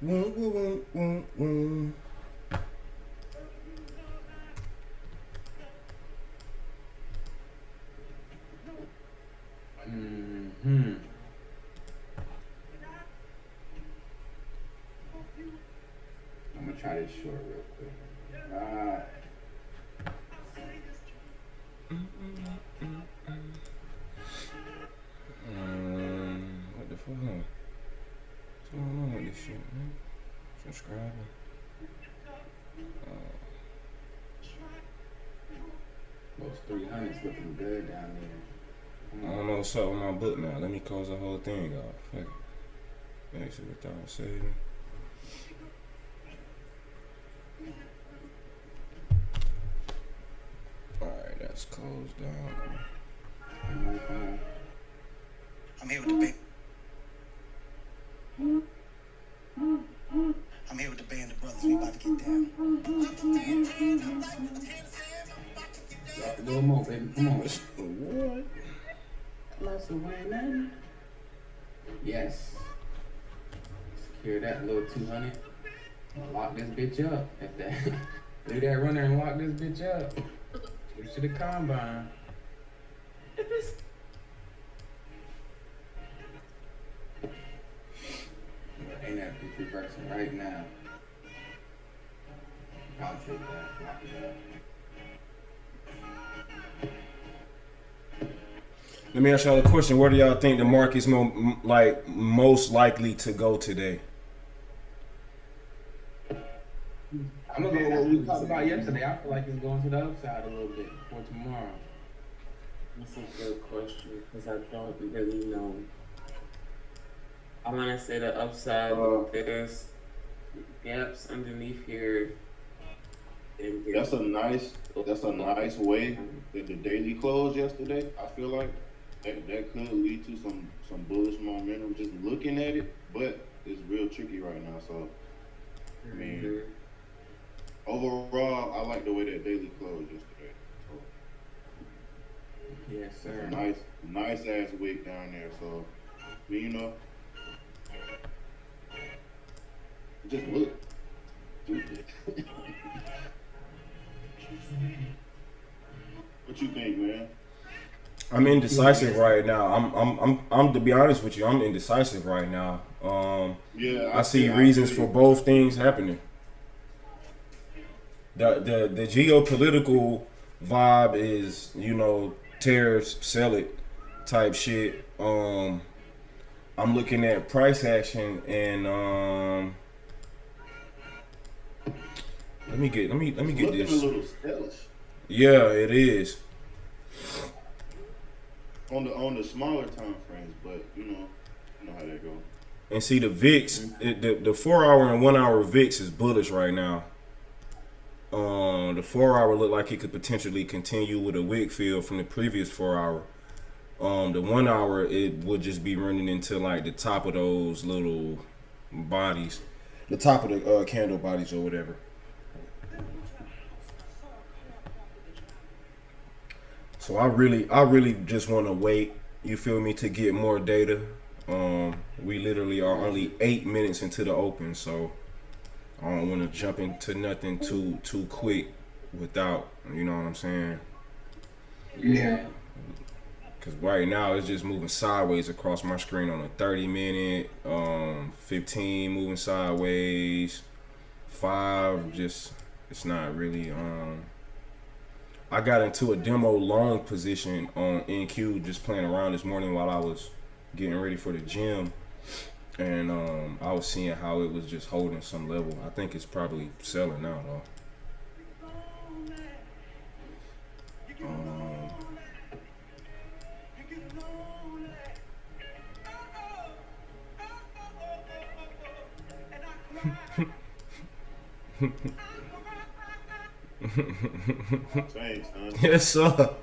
Mm-hmm. I'm gonna try this short real quick. What the fuck? What's going on with this shit, man? Subscribing. Those 300s looking good down there. I don't know what's up with my book now. Let me close the whole thing off. Fuck it. Exit without saving. Alright, that's closed down. I'm here with the band. I'm here with the band of brothers. We about to get down. Drop a little more, baby. Come on. What? Lots of winning. Yes. Secure that little 200. Lock this bitch up. If that, leave that runner and lock this bitch up. Switch to the combine. If it's ain't that bitch reversing right now. I'll take that. Lock it up. Let me ask y'all a question. Where do y'all think the market's most likely to go today? I'm gonna go with what we talked about yesterday. I feel like it's going to the upside a little bit for tomorrow. That's a good question because I don't really know. I want to say the upside. There's gaps underneath here. That's a nice way that the daily closed yesterday. I feel like that could lead to some bullish momentum just looking at it, but it's real tricky right now. So I mean, overall, I like the way that daily closed yesterday. So Yes, sir. it's a nice ass wick down there. So I mean, you know, just look. What you think, man? I'm indecisive right now. I'm to be honest with you, I'm indecisive right now. Yeah, I see reasons for both things happening. The geopolitical vibe is, you know, tariffs, sell it type shit. I'm looking at price action and let me get this. A little stellish. Yeah, it is. On the smaller time frames, but you know how that go. And see the VIX, the 4 hour and 1 hour VIX is bullish right now. The 4 hour looked like it could potentially continue with a wick fill from the previous 4 hour. The 1 hour it would just be running into like the top of those little bodies, the top of the candle bodies or whatever. So I really just want to wait, you feel me, to get more data. We literally are only 8 minutes into the open, so I don't want to jump into nothing too quick without, you know what I'm saying? Yeah. Because right now it's just moving sideways across my screen on a 30-minute, 15 moving sideways, 5 just, it's not really, I got into a demo long position on NQ just playing around this morning while I was getting ready for the gym, and I was seeing how it was just holding some level. I think it's probably selling now though. Thanks, son. Yes, sir.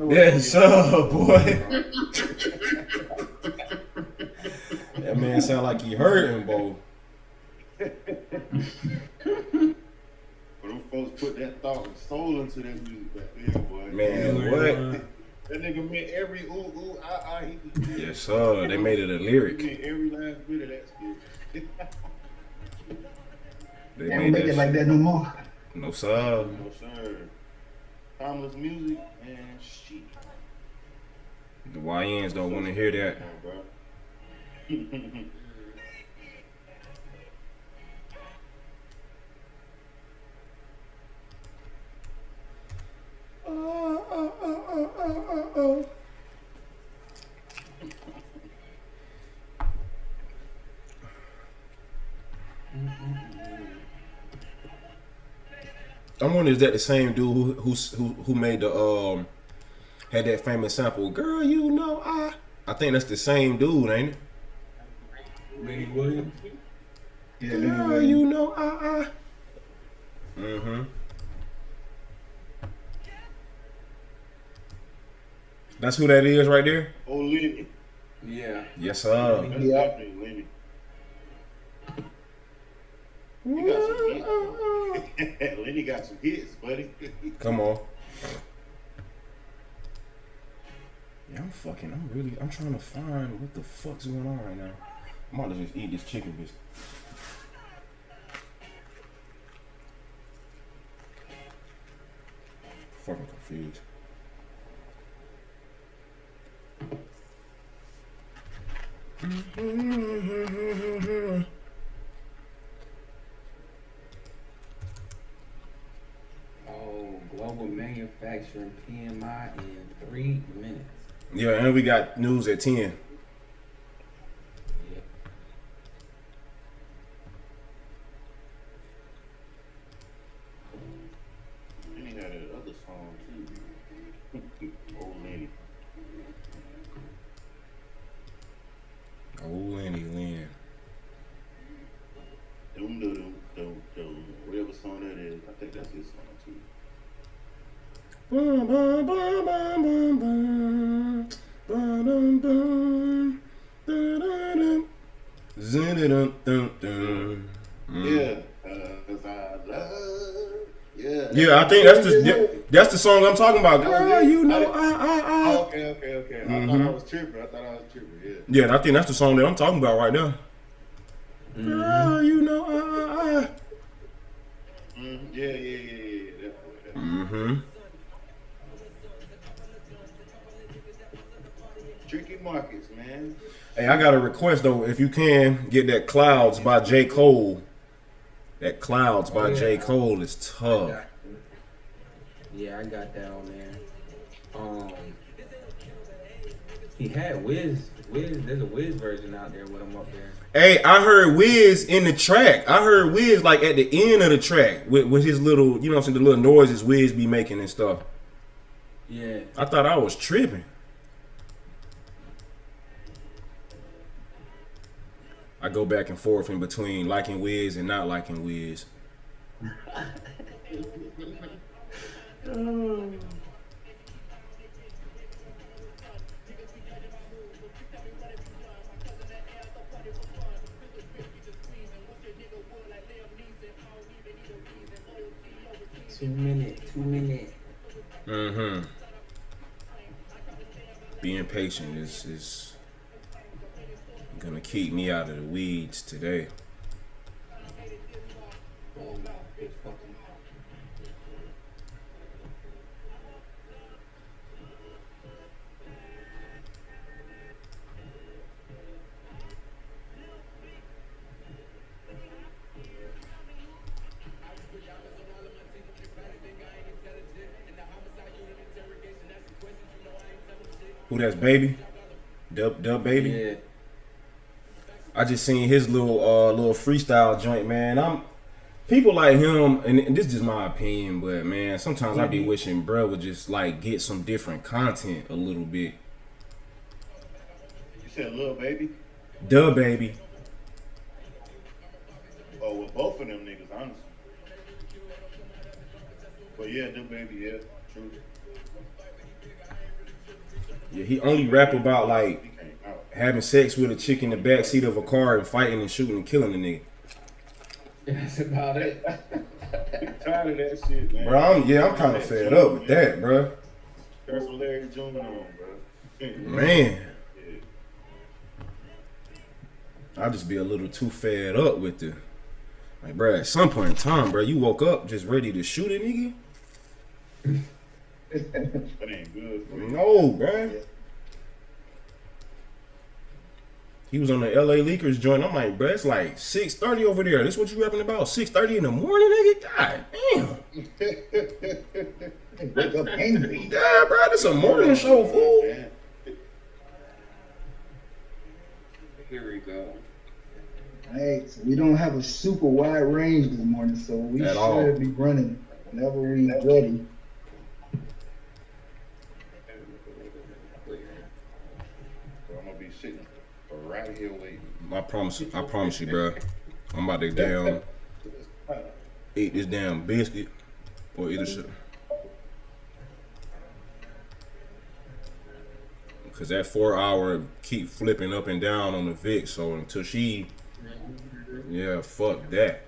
Yes, sir, boy. That man sound like he hurting, boy. But them folks put that thought and soul into that music back there, boy. Man, what? That nigga meant every ooh ooh ah ah. Yes, sir. They made it a He lyric. meant every last bit of that shit. They They don't made make it like shit. that no more. No, sir. No sir. Timeless music and shit. The YNs don't want to hear that. I wonder, is that the same dude who made the had that famous sample? Girl, you know I think that's the same dude, ain't it? Lenny Williams. Yeah, Girl, you know Mm-hmm. That's who that is right there? Oh, Lenny. Yeah. Yes, sir. That's Yeah. definitely Lenny. He got some hits. Lenny got some hits, buddy. Come on. Yeah, I'm trying to find what the fuck's going on right now. I'm about to just eat this chicken biscuit. Fucking confused. Oh, global manufacturing PMI in 3 minutes. Yeah, and we got news at 10. Yeah. Then he had that other song too. Oh, Lenny. Oh, Lenny Lynn. Doom doom doom doom. Whatever song that is, I think that's his song too. Bum, bum, bum, bum, bum, bum. Ba-dum, bum. Da-da-dum. Zin-da-dum-dum-dum. Yeah, 'cause I love. Yeah. Yeah, I think that's the song I'm talking about. Girl, you know Oh, okay. I thought I was tripping. Yeah. Yeah, I think that's the song that I'm talking about right now. Girl, you know Yeah. Definitely. Mm-hmm. Tricky markets, man. Hey, I got a request though. If you can get that Clouds by J. Cole. That Clouds by J. Cole is tough. Yeah, I got that on there. He had Wiz. There's a Wiz version out there with him up there. Hey, I heard Wiz in the track. I heard Wiz like at the end of the track with his little, you know what I'm saying, the little noises Wiz be making and stuff. Yeah. I thought I was tripping. I go back and forth in between liking Wiz and not liking Wiz. Two minute. Mm-hmm. Being patient is gonna keep me out of the weeds today. Who that's Baby? Dub Baby? Yeah. I just seen his little freestyle joint, man. People like him, and this is just my opinion, but man, sometimes I be wishing bro would just like get some different content a little bit. You said Lil Baby? Dub Baby. Oh, with both of them niggas, honestly. But yeah, Lil Baby, yeah, true. Yeah, he only rap about like He came out. having sex with a chick in the backseat of a car and fighting and shooting and killing a nigga. That's about it. I'm tired of that shit, man. Bro, I'm kind of fed up with that, bro. That's what Larry June on, bro. Man, Yeah. I just be a little too fed up with the. Like, bro, at some point in time, bro, you woke up just ready to shoot a nigga? That ain't good for you. No, bro. He was on the LA Lakers joint. I'm like, bro, it's like 6:30 over there. This what you rapping about? 6:30 in the morning, nigga? God damn. Wake up angry. Yeah, bro, this a morning show, fool. Man. Here we go. Hey, so we don't have a super wide range this morning, so we At should all. be running whenever we ready. So I'm gonna be sitting right here waiting. I promise you, bro. I'm about to damn eat this damn biscuit or either shit. Cause that 4 hour keep flipping up and down on the Vic, so until she, yeah, fuck that.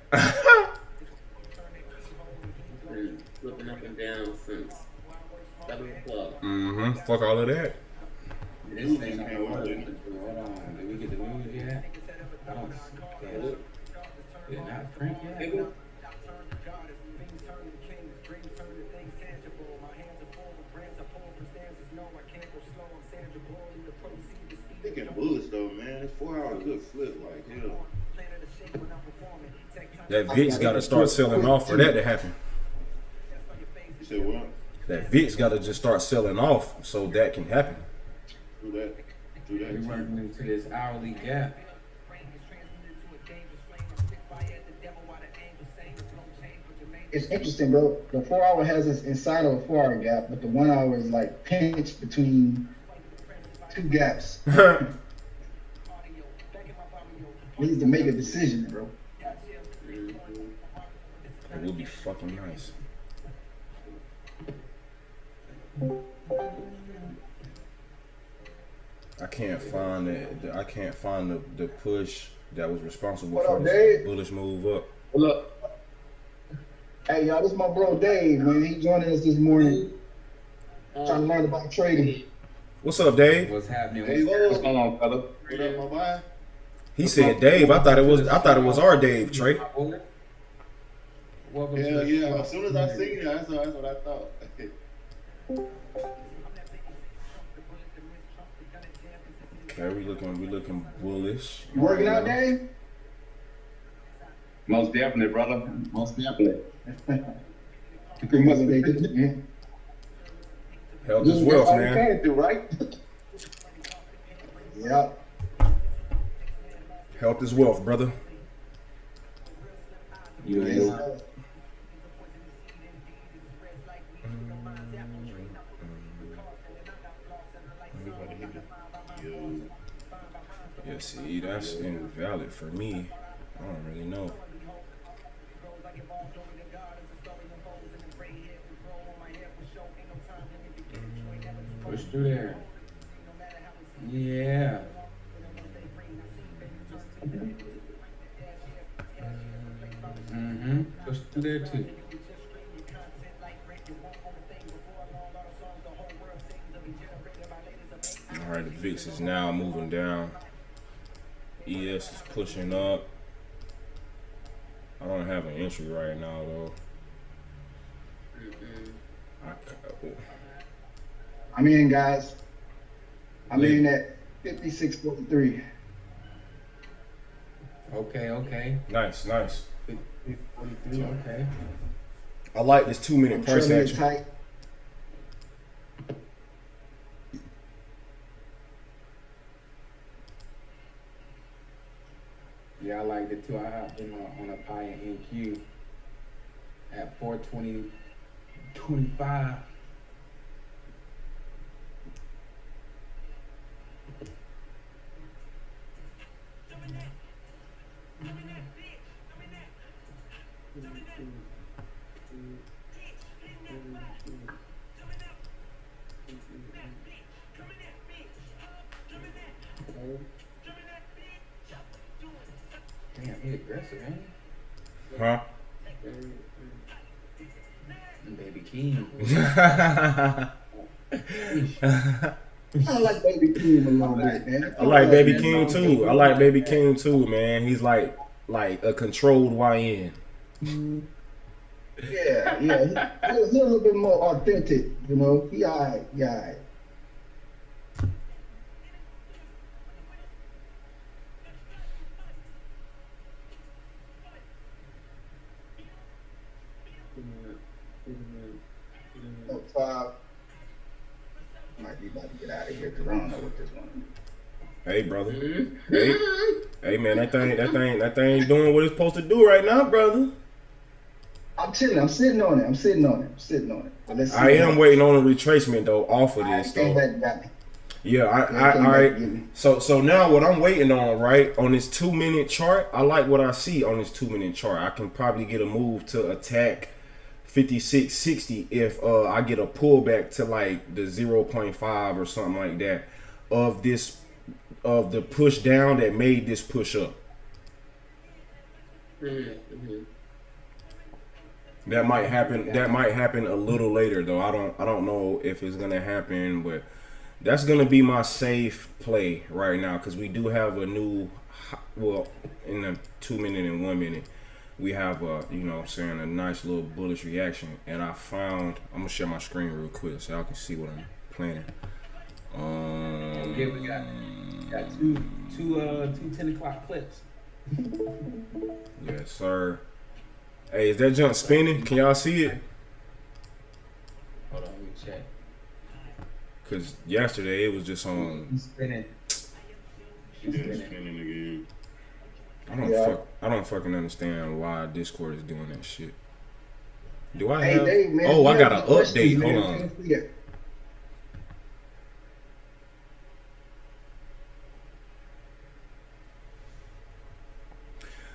Flipping up and down since 7 o'clock. Fuck all of that. This thing don't work. Hold on. Did we get the news yet? I don't see it. Did it not print yet? Thinking bullets though, man. This 4 hour could flip like hell. That Vic's gotta start selling off for that to happen. You said what? That Vic's gotta just start selling off so that can happen. Do that. Do that. We running into this hourly gap. It's interesting, bro. The 4 hour has us inside of a 4 hour gap, but the 1 hour is like pinched between two gaps. We need to make a decision, bro. It would be fucking nice. I can't find the push that was responsible What for up, this Dave? bullish move up. Look. Hey, y'all, this is my bro Dave, man. He joining us this morning, trying to learn about trading. What's up, Dave? What's happening? Hey, What's going on, fella? What up, my boy? He said Dave. I thought it was our Dave, Trey. Welcome Yeah, to yeah. As soon as I seen it, that's what I thought. Okay, we looking bullish. You working out, Dave? Most definitely, brother. Most definitely. You must be good, man. Health is wealth, man. Can do, right? Yeah. Health is wealth, brother. You Yes, ain't sir. Yeah, see, that's invalid for me. I don't really know. push through there. Yeah. Push through there too. All right, the VIX is now moving down. ES is pushing up. I don't have an entry right now though. I'm in, guys. I'm in at 56.43. Okay. Nice. 43, okay. I like this 2 minute price Trailing it action. tight. Yeah, I liked it too. I hopped in on a pie in NQ at 420.25. Damn, he aggressive, ain't he? Huh? Baby King. I like Baby King a little bit, man. I like Baby man. King too. I like Baby King too, man. He's like a controlled YN. Yeah. He's a little bit more authentic, you know. He alright. Top five. Might be about to get out of here because I don't know what this one is. Hey, brother. Hey, man. That thing doing what it's supposed to do right now, brother. I'm chilling. I'm sitting on it. But let's see I am waiting on a retracement though off of this though. Yeah, I so now what I'm waiting on, right, on this 2-minute chart, I like what I see on this 2-minute chart. I can probably get a move to attack 56.60 if I get a pullback to like the 0.5 or something like that of the push down that made this push up. Mm-hmm. That might happen. That might happen a little later, though. I don't know if it's gonna happen, but that's gonna be my safe play right now because we do have a new. Well, in the 2-minute and 1 minute, we have a a nice little bullish reaction, and I found. I'm gonna share my screen real quick so y'all can see what I'm planning. Okay, we got two 10 o'clock clips. Yes, sir. Hey, is that junk spinning? Can y'all see it? Hold on, let me check. Cause yesterday it was just on. He's spinning. Spinning again. I don't fucking understand why Discord is doing that shit. Do I Hey, have? Dave, man, Oh, I got an questions, update. man. Hold on.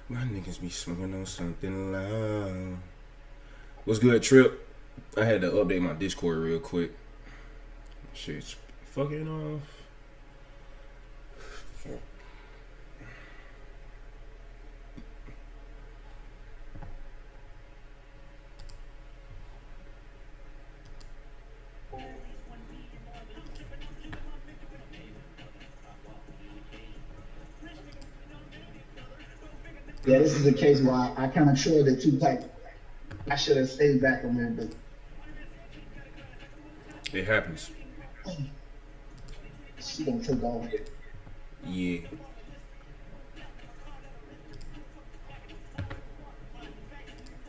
My niggas be smoking on something loud. What's good, Trip? I had to update my Discord real quick. Shit's fucking off. Yeah, this is a case where I kind of trailed it too tight. I should have stayed back a little bit. It happens. She gonna take off. Yeah.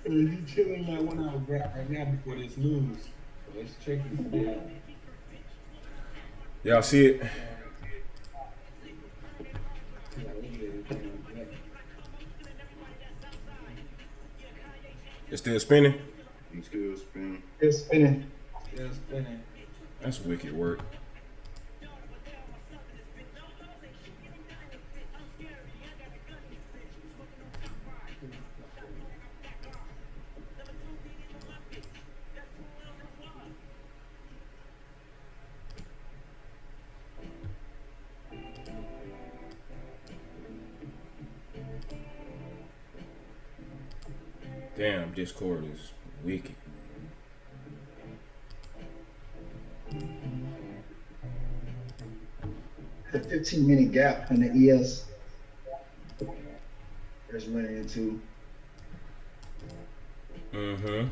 You chilling like 1 hour gap right now before this lose. So it's tricky. Yeah. Y'all see it? It's still spinning? He's still spinning. It's spinning. Still spinning. That's wicked work. Damn, Discord is wicked. The 15-minute gap in the ES is running into. Mm-hmm.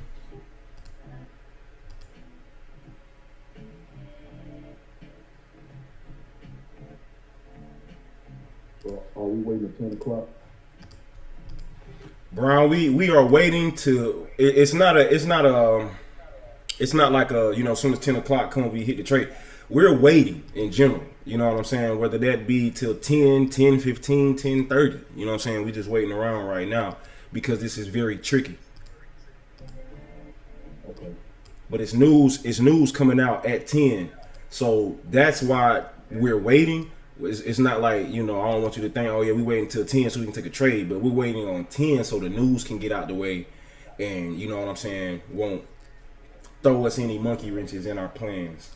So are we waiting at 10 o'clock? Brown, we are waiting to. It's not like a as soon as 10 o'clock comes we hit the trade. We're waiting in general. You know what I'm saying? Whether that be till 10, 10, 15, 10, 30. You know what I'm saying? We just waiting around right now because this is very tricky. Okay. But it's news coming out at 10. So that's why we're waiting. It's not like, I don't want you to think, oh yeah, we waiting until 10 so we can take a trade, but we're waiting on 10 so the news can get out the way and, you know what I'm saying, won't throw us any monkey wrenches in our plans.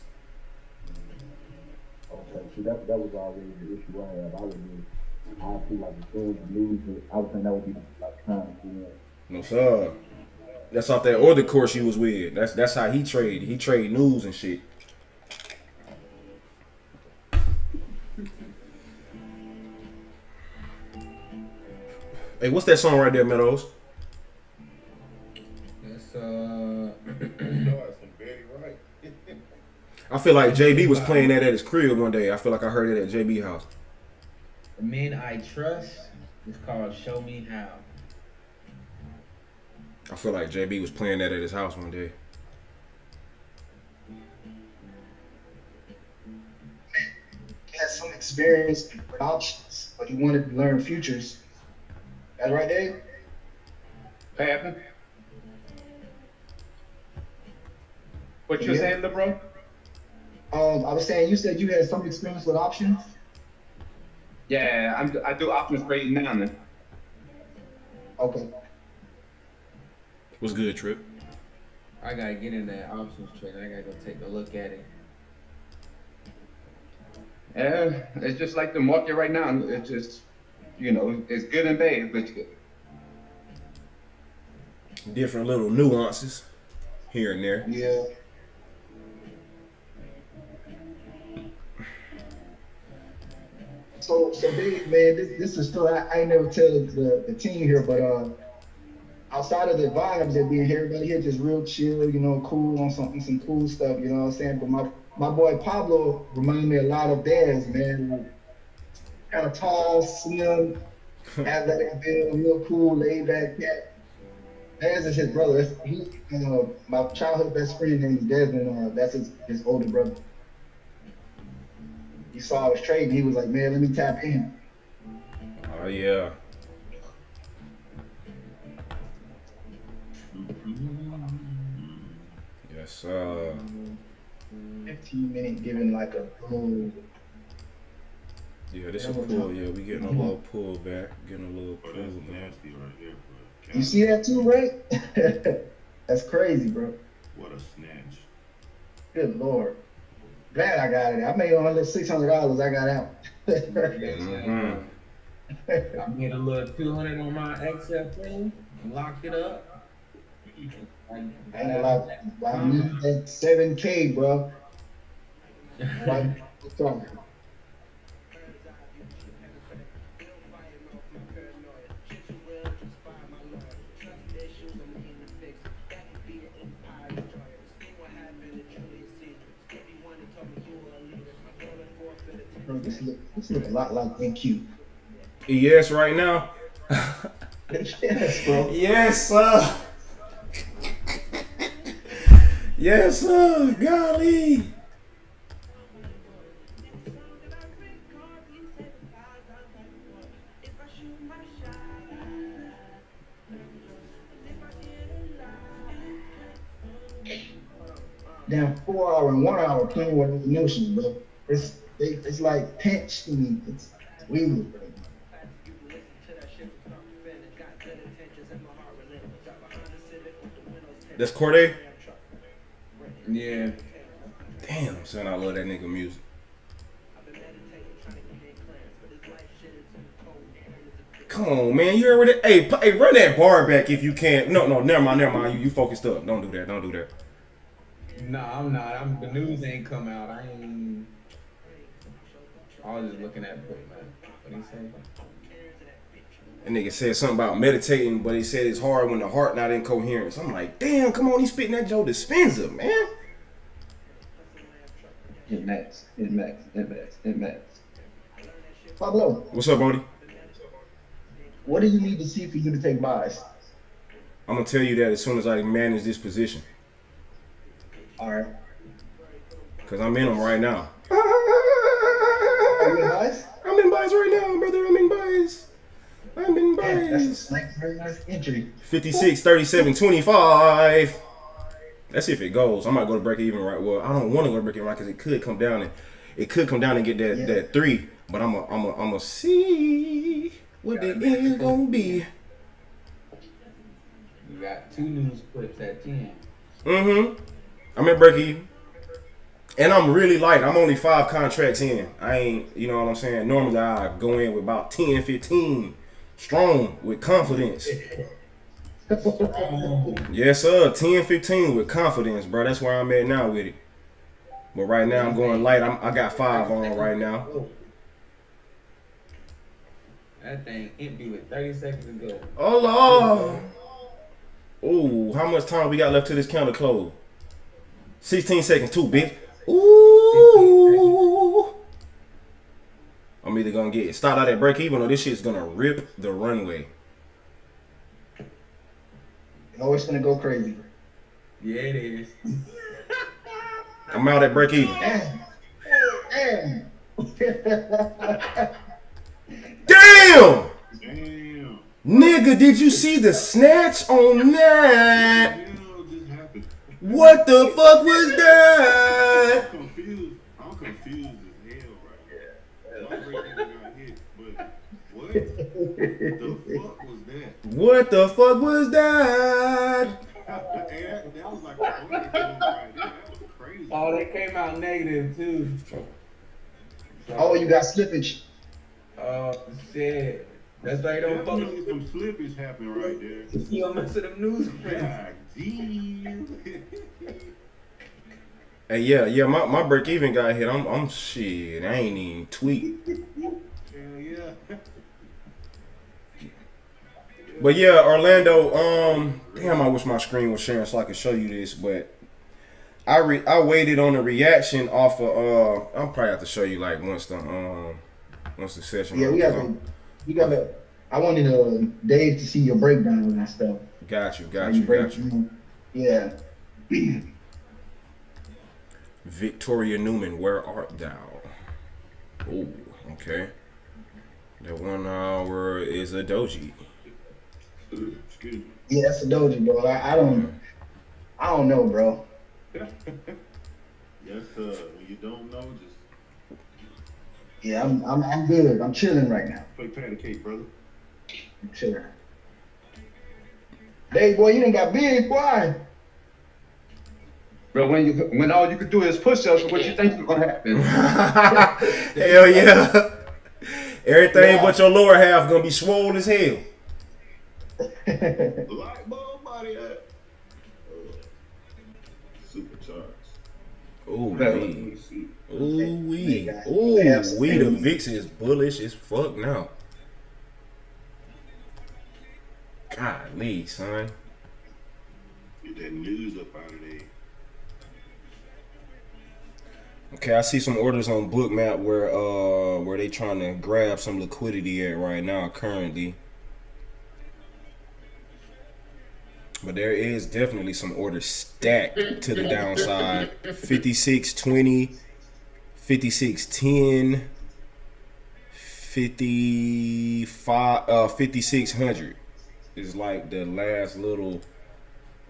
Okay. See, that was already the issue I had. I feel like as soon as the news, I would think that would be like time to do. No sir. That's off that other course you was with. That's how he trade. He trade news and shit. Hey, what's that song right there, Meadows? That's You know, that's some Betty Wright. I feel like JB was playing that at his crib one day. I feel like I heard it at JB house. The Men I Trust is called Show Me How. I feel like JB was playing that at his house one day. He had some experience with options, but he wanted to learn futures. That's right, Dave? What happened? What you Yeah. saying, LeBron? I was saying you said you had some experience with options. Yeah, I do options trading now. Man. Okay. What's good, Trip? I gotta get in that options trade. I gotta go take a look at it. Yeah, it's just like the market right now. It's just, it's good and bad, but it's good. Different little nuances here and there. Yeah. So big man, this is still I ain't never tell the team here, but outside of the vibes that being here, everybody here just real chill, cool on some cool stuff, you know what I'm saying? But my boy Pablo reminded me a lot of Daz, man. Kind of tall, slim, athletic build, real cool, laid back cat. Daz is his brother. He my childhood best friend named Desmond, that's his older brother. He saw I was trading. He was like, "Man, let me tap in." Oh yeah. Yes, 15-minute giving like a boom. yeah, this is pull. Yeah, we getting a little pull back. Getting a little Oh, pull that's back. nasty right there, bro. You see that too, right? That's crazy, bro. What a snatch. Good Lord. Glad I got it. I made only $600. I got out. Mhm. I made a little 200 on my XFP and locked it up. I ain't gonna lie. I need that 7K, bro. Right? Sorry. Bro, this look a lot like NQ. Yes, right now. Yes, bro. Yes, sir. Yes, sir. Golly. Damn 4 hour and 1 hour playing with emotion, bro. It's like pinched me. It's weird, bro. That's Corday? Yeah. Damn, son, I love that nigga music. Come on, man. You already. Hey, run that bar back if you can. No, never mind. You focused up. Don't do that. No, I'm not. The news ain't come out. I was just looking at what he said. That nigga said something about meditating, but he said it's hard when the heart not in coherence. I'm like, damn, come on, he's spitting that Joe Dispenza, man. It max. Pablo, What's up, Bodie? what do you need to see for you to take buys? I'm gonna tell you that as soon as I manage this position, All right. cause I'm in them right now. Are you in buys? I'm in buys right now, brother. I'm in buys. Yeah, that's a very nice entry. 56, 37, 25. That's if it goes. I might go to break even right. Well, I don't want to go to break even right because it could come down and get that 3. But I'm a see what the end gonna be. You got 2 news clips at 10. I'm at break even. And I'm really light. I'm only 5 contracts in. I ain't, you know what I'm saying? Normally I go in with about 10, 15. Strong with confidence. Yes, sir. 10, 15 with confidence, bro. That's where I'm at now with it. But right now I'm going light. I got 5 on right now. That thing empty with 30 seconds to go. Oh Lord. Ooh, how much time we got left till this counter close? 16 seconds too, bitch. Ooh. I'm either gonna get start out at break even or this shit's gonna rip the runway. Oh, it's gonna go crazy. Yeah, it is. I'm out at break even. Damn. Damn! Damn. Nigga, did you see the snatch on that? What just happened? What the fuck was that? I'm confused. I'm confused as hell right now. My break got hit, but what the fuck was that? What the fuck was that? That was like a bonus move right there. That was crazy. Oh, they came out negative too. Oh, you got slippage. Oh shit. That's why you don't fuck Definitely with some slippage happened right there. you. Don't mess with them news. God, geez. Hey, yeah, my break even got hit. I'm shit. I ain't even tweet. Hell yeah. But yeah, Orlando. Damn, I wish my screen was sharing so I could show you this. But I waited on the reaction off of. I'll probably have to show you like once the session. Yeah, we gotta. I wanted Dave to see your breakdown and stuff. Got you. Yeah. Victoria Newman, where art thou? Oh, okay. That 1 hour is a doji. Excuse me. Yeah, that's a doji, bro. I don't know, bro. Yes, when you don't know, just Yeah, I'm good. I'm chilling right now. play patty cake, brother. I'm chilling. Dave, boy, you done got big, boy. Bro, when all you could do is push-ups, what you think is gonna happen? Hell yeah. Everything but your lower half gonna be swole as hell. Light bulb body at. Supercharged. Ooh, Bro. wee. Ooh, wee. Ooh, wee. The VIX is bullish as fuck now. Golly, son. Get that news up out of there. Okay, I see some orders on Bookmap where they trying to grab some liquidity at right now currently. But there is definitely some orders stacked to the downside. 56.20, 56.10, 5600 is like the last little.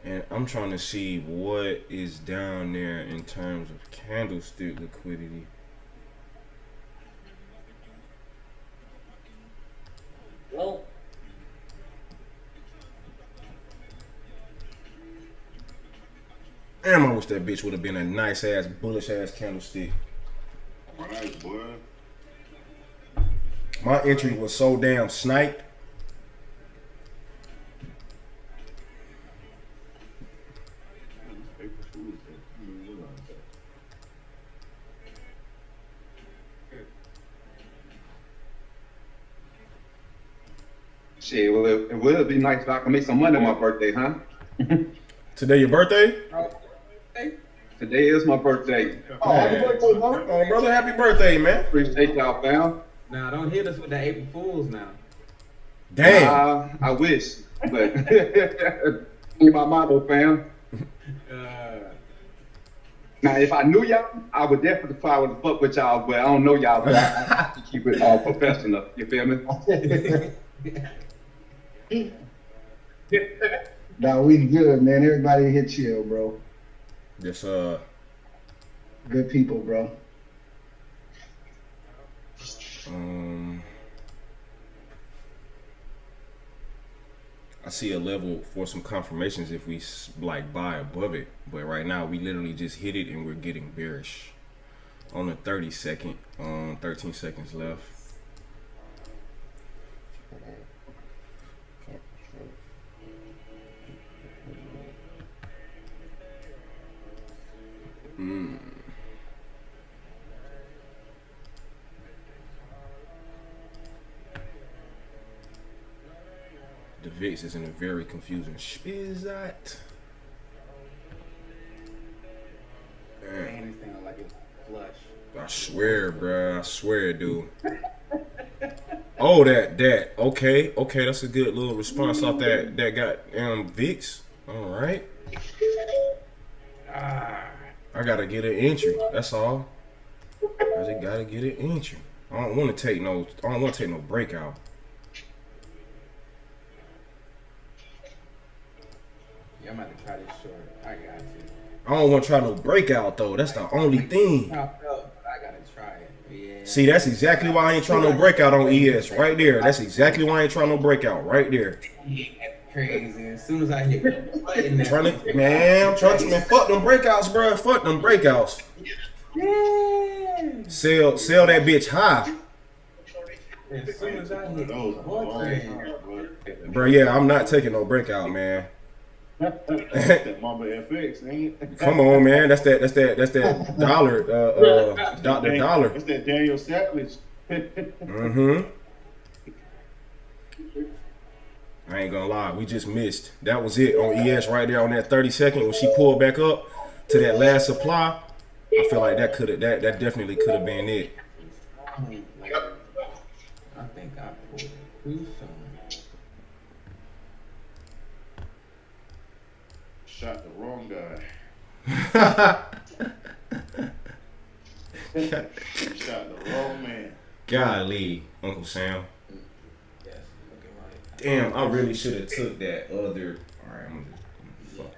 And I'm trying to see what is down there in terms of candlestick liquidity. Well, Damn, I wish that bitch would have been a nice ass, bullish ass candlestick. Right, boy. My entry was so damn sniped. Shit, well, it would be nice if I could make some money on my birthday, huh? Today your birthday? Today is my birthday. Oh, happy birthday, bro. Oh, brother, happy birthday, man. Appreciate y'all, fam. Now don't hit us with the April Fools now. Damn. I wish, but ain't my motto, fam. Now, if I knew y'all, I would definitely follow the fuck with y'all, but I don't know y'all, but I have to keep it all professional. You feel me? Nah, we good, man. Everybody here chill, bro. Yes, Good people, bro. I see a level for some confirmations if we like buy above it, but right now we literally just hit it and we're getting bearish on the 30-second. 13 seconds left. VIX is in a very confusing spizat. Man, this thing look like it's flush. I swear, bruh. I swear, dude. Oh, that. Okay, that's a good little response off that got VIX. All right. I gotta get an entry. That's all. I just gotta get an entry. I don't want to take no breakout. Yeah, I'm about to try this short. I got you. I don't want to try no breakout though. That's the only thing. Popped up, but I gotta try it. Yeah. See, that's exactly why I ain't trying no breakout on ES right there. That's exactly why I ain't trying no breakout right there. Yeah, that's crazy. As soon as I hit the button, I'm trying to, man, fuck them breakouts, bro. Fuck them breakouts. yeah. Sell that bitch high. As soon as I hit Those the are long button, time, bro. Bro, yeah, I'm not taking no breakout, man. That Mamba FX, ain't it? Come on, man. That's that dollar, Dr. Dollar. That's that Daniel Savage. Mm-hmm. I ain't gonna lie, we just missed. That was it on ES right there on that 30-second when she pulled back up to that last supply. I feel like that definitely could have been it. I think I pulled it too soon. Shot the wrong guy. Shot the wrong man. Golly, Uncle Sam. Yes, looking right. Damn, I really should have took that other. All right, I'm gonna just fuck.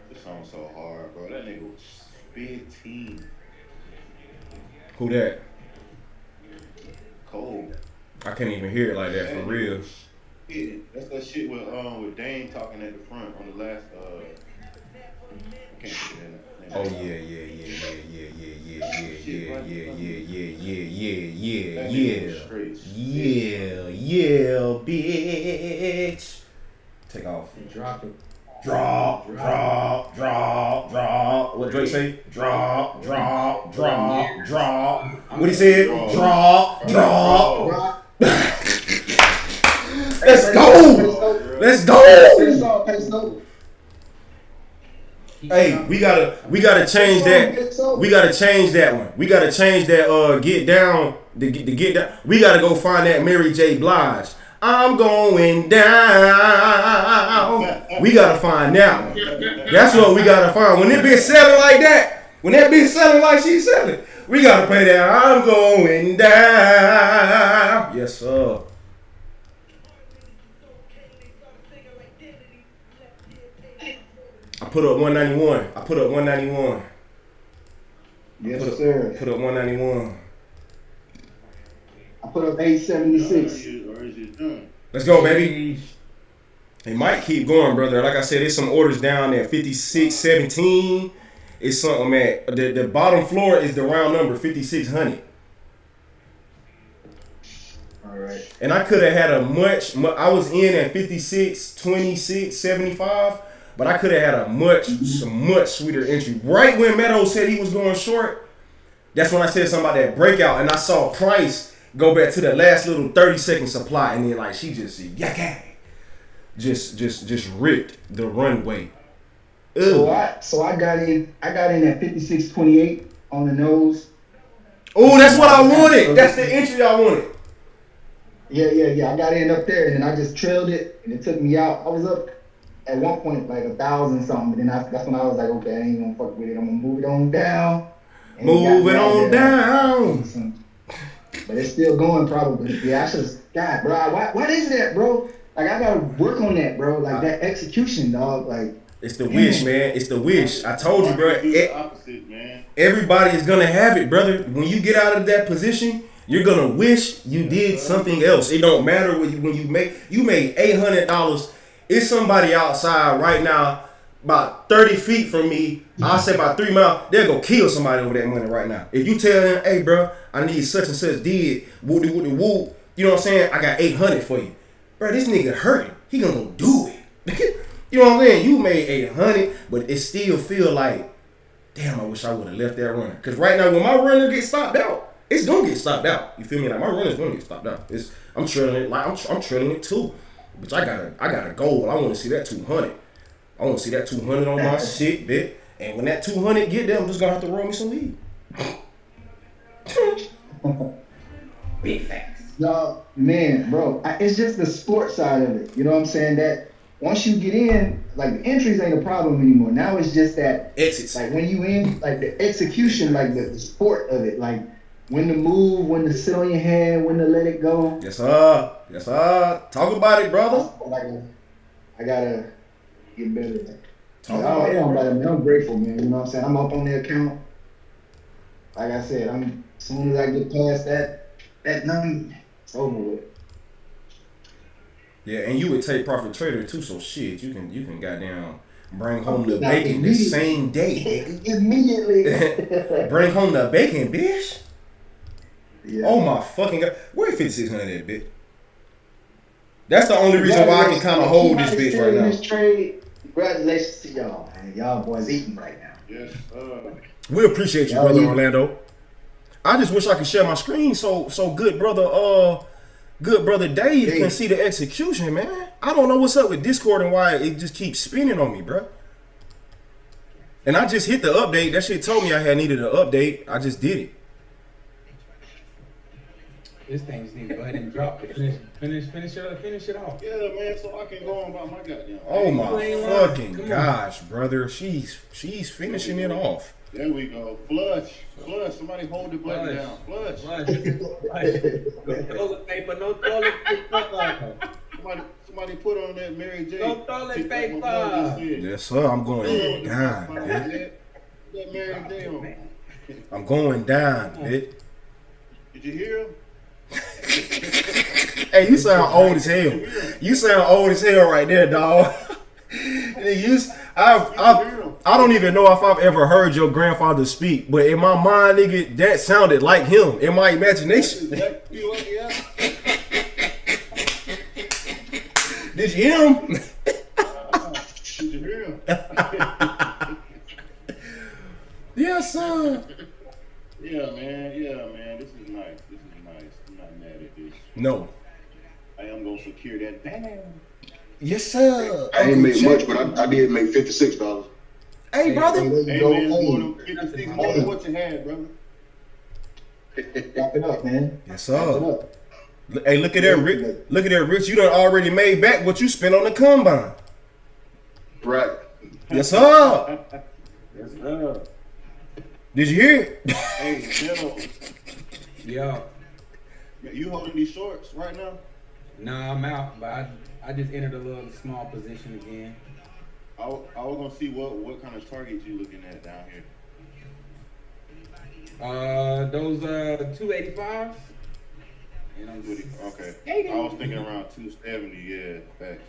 This song's so hard, bro. That nigga was spitting Who that? cold. I can't even hear it like that for real. Yeah, that's that shit with Dane talking at the front on the last I can't say that name. Oh yeah. Bitch. Take off. Drop it. Drop. What Drake say? Drop. What he said? Drop. Let's go. Hey, we gotta change that. We gotta change that one. We gotta change that. Get down. The get down. We gotta go find that Mary J. Blige. I'm going down. We gotta find that one. That's what we gotta find. When that bitch selling like that, when that bitch selling like she's selling, we gotta play that. I'm going down. Yes, sir. I put up 191. Yes, sir. Put up 191. I put up 876. Or is it done? Let's go, baby. It might keep going, brother. Like I said, there's some orders down at 5617. It's something at the bottom floor is the round number 5600. All right. And I could have had a much. I was in at 56, 26, 75, but I could have had a much sweeter entry. Right when Meadows said he was going short, that's when I said something about that breakout, and I saw Price go back to the last little 30-second supply, and then like she just just ripped the runway. So I got in at 56.28 on the nose. Oh, that's what I wanted. That's the entry I wanted. Yeah. I got in up there, and then I just trailed it, and it took me out. I was up at one point like 1,000 something, but then that's when I was like, okay, I ain't gonna fuck with it. I'm gonna move it on down. Move it on down. But it's still going probably. Yeah, I should. God, bro, what is that, bro? Like I gotta work on that, bro. Like that execution, dog. Like it's the wish, man. It's the wish. I told you, bro. The opposite, man. Everybody is gonna have it, brother. When you get out of that position, you're gonna wish you did something else. It don't matter when you made $800. It's somebody outside right now, about 30 feet from me. I'll say about 3 miles. They'll go kill somebody over that money right now. If you tell them, hey, bro, I need such and such did, woo. You know what I'm saying? I got 800 for you, bro. This nigga hurting. He gonna go do it. You know what I'm saying? You made 800, but it still feel like damn, I wish I would have left that runner. Because right now, when my runner gets stopped out, it's gonna get stopped out. You feel me? Like my runner's gonna get stopped out. I'm trailing it like I'm trailing it too. But I got a goal. I want to see that 200. I want to see that 200 on my shit, bitch. And when that 200 get there, I'm just gonna have to roll me some weed. Big facts. No, man, bro. It's just the sport side of it. You know what I'm saying? That once you get in, like the entries ain't a problem anymore. Now it's just that exits. Like when you in, like the execution, like the sport of it, like when to move, when to sit on your hand, when to let it go. Yes, sir. Yes, sir. Talk about it, brother. Like I gotta get better at that. Talk about it. I'm grateful, man. You know what I'm saying? I'm up on the account. Like I said, as soon as I get past that number, it's over with. Yeah, and you would take profit trader too, so shit, you can goddamn bring home the bacon the same day, nigga. Immediately. Bring home the bacon, bitch. Yeah. Oh my fucking god. Where 5600 at, bitch? That's the only reason why I can kind of hold this bitch right now. This trade, congratulations to y'all, man. Y'all boys eating right now. Yes. We appreciate you, brother Orlando. I just wish I could share my screen so good brother Dave can see the execution, man. I don't know what's up with Discord and why it just keeps spinning on me, bro. And I just hit the update. That shit told me I had needed an update. I just did it. This thing just need to go ahead and drop it. Finish it off. Yeah, man. So I can go on about my goddamn. Oh my fucking gosh, brother. She's finishing it off. There we go. Flush. Somebody hold the button down. Flush. No toilet paper. No toilet paper. Somebody put on that Mary J. No toilet paper. Yes, sir. I'm going down, bitch. That Mary J. on. I'm going down, bitch. Did you hear him? Hey, you sound old as hell. You sound old as hell right there, dog. I don't even know if I've ever heard your grandfather speak, but in my mind, nigga, that sounded like him in my imagination. Did you hear him? Did you hear him? Yes, sir. Yeah, man. This is nice. I'm not mad at this. No. I am gonna secure that. Damn. Yes, sir. I ain't made much, but I did make $56. Hey, brother. Hey, man, more than what you had, brother. Wrap it up, man. Yes, sir. Hey, look at that, Rich. Look at that, Rich. You done already made back what you spent on the combine. Right. Yes, sir. Yes, sir. Did you hear it? Hey, Jello. Yo. You holding these shorts right now? No, I'm out, but I just entered a little small position again. I was gonna see what kind of targets you looking at down here. Those 285s. Okay. I was thinking around 270. Yeah, facts.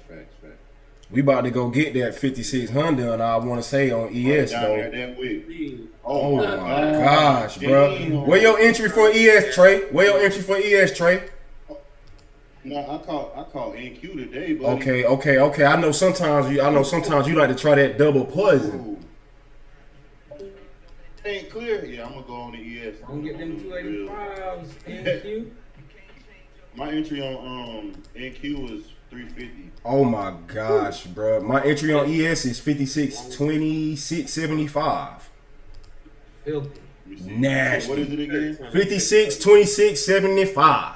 We about to go get that 5600, and I want to say on ES down though. there that week. Oh my gosh, bro. Where your entry for ES, Trey? Where your entry for ES, Trey? No, I call NQ today, buddy. Okay. I know sometimes you like to try that double poison. Ooh. Ain't clear. Yeah, I'm gonna go on the ES. I'm gonna get them 285s NQ. My entry on NQ was 350. Oh my gosh, bro. My entry on ES is 56.26.75. Filthy. Nasty. So what is it again? 56.26.75.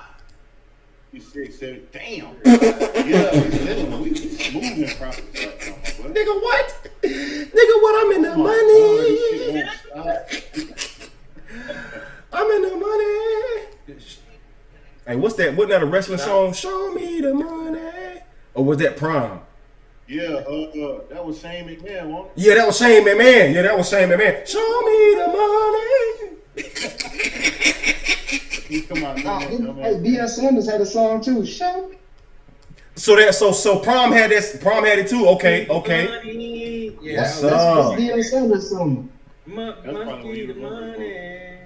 56, 7. Damn. Yeah, we moving profits right now, boy. Nigga, what? Nigga, what? I'm in the money. I'm in the money. Hey, what's that? Wasn't that a wrestling song? Show me the money. Or was that Prime? Yeah, that was Shane McMahon, wasn't it? Yeah, that was Shane McMahon. Show me the money. Come on, Hey, Deion Sanders had a song too. Show me. So Prime had it too. Okay. Yeah, What's That's up? Deion Sanders song. Must be the money.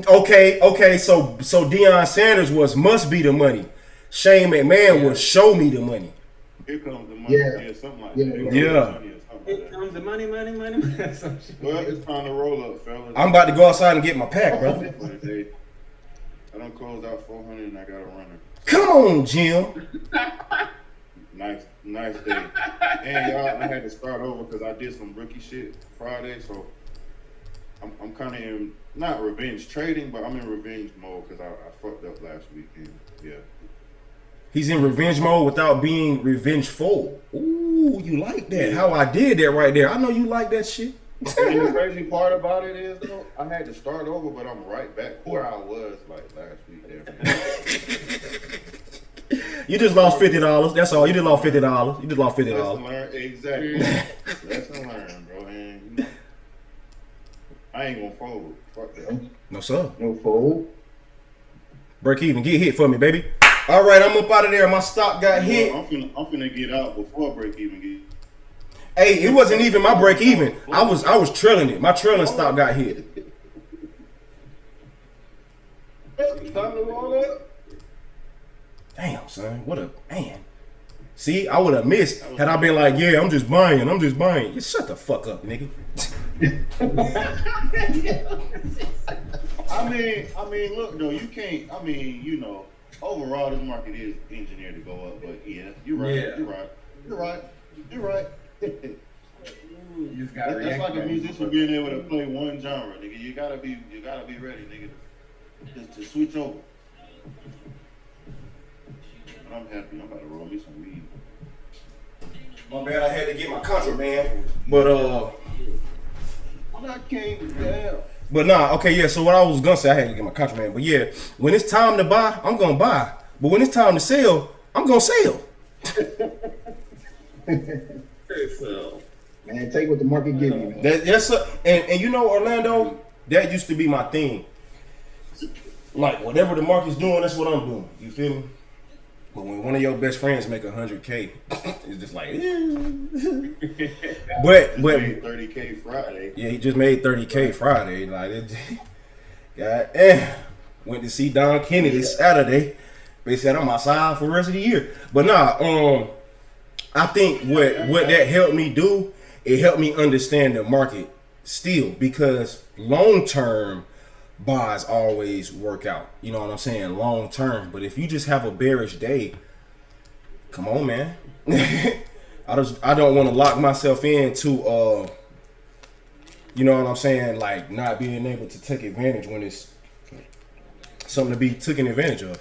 Okay. So Deion Sanders was "Must Be the Money." Shane McMahon was "Show Me the Money." Here comes the money. Yeah. Yeah, something like Yeah, that. yeah. Yeah. Something Here like comes the money. Some shit. that. Well, it's time to roll up, fellas. I'm about to go outside and get my pack, brother. For the day. I done closed out 400 and I got a runner. Come on, Jim. Nice day. And y'all, I had to start over because I did some rookie shit Friday, so I'm kind of in not revenge trading, but I'm in revenge mode because I fucked up last weekend. Yeah. He's in revenge mode without being revengeful. Ooh, you like that? How I did that right there. I know you like that shit. And the crazy part about it is though, I had to start over, but I'm right back where I was like last week. There. You just lost $50. That's all. You just lost $50. You just lost $50. Lesson learned. Exactly. Lesson learned, bro. And you know, I ain't gonna fold. Fuck that. No sir. No fold. Break even. Get hit for me, baby. All right, I'm up out of there. My stock got hit. I'm finna get out before break even get. Hey, it wasn't even my break even. I was trailing it. My trailing stock got hit. Time to roll up. Damn, son. What a man. See, I would have missed had I been like, yeah, I'm just buying. You shut the fuck up, nigga. I mean, look though, you can't. I mean, you know, overall this market is engineered to go up, but yeah, you're right. Yeah. You're right. You just gotta That's react like a right. musician being able to play one genre, nigga. You gotta be ready, nigga, to switch over. But I'm happy. I'm about to roll me some weed. My bad, I had to get my contraband. But I came down. But nah, okay, yeah, so what I was gonna say, I had to get my contraband. But yeah, when it's time to buy, I'm gonna buy. But when it's time to sell, I'm gonna sell. Man, take what the market give you. Man. That's and you know, Orlando, that used to be my thing. Like whatever the market's doing, that's what I'm doing. You feel me? But when one of your best friends make 100K, it's just like, but made 30K Friday. Yeah, he just made 30K Friday. Like, went to see Don Kennedy Saturday. They said I'm outside for the rest of the year. But nah, I think what that helped me do, it helped me understand the market still, because long term buys always work out. You know what I'm saying? Long term. But if you just have a bearish day, come on, man. I don't want to lock myself into you know what I'm saying, like not being able to take advantage when it's something to be taken advantage of.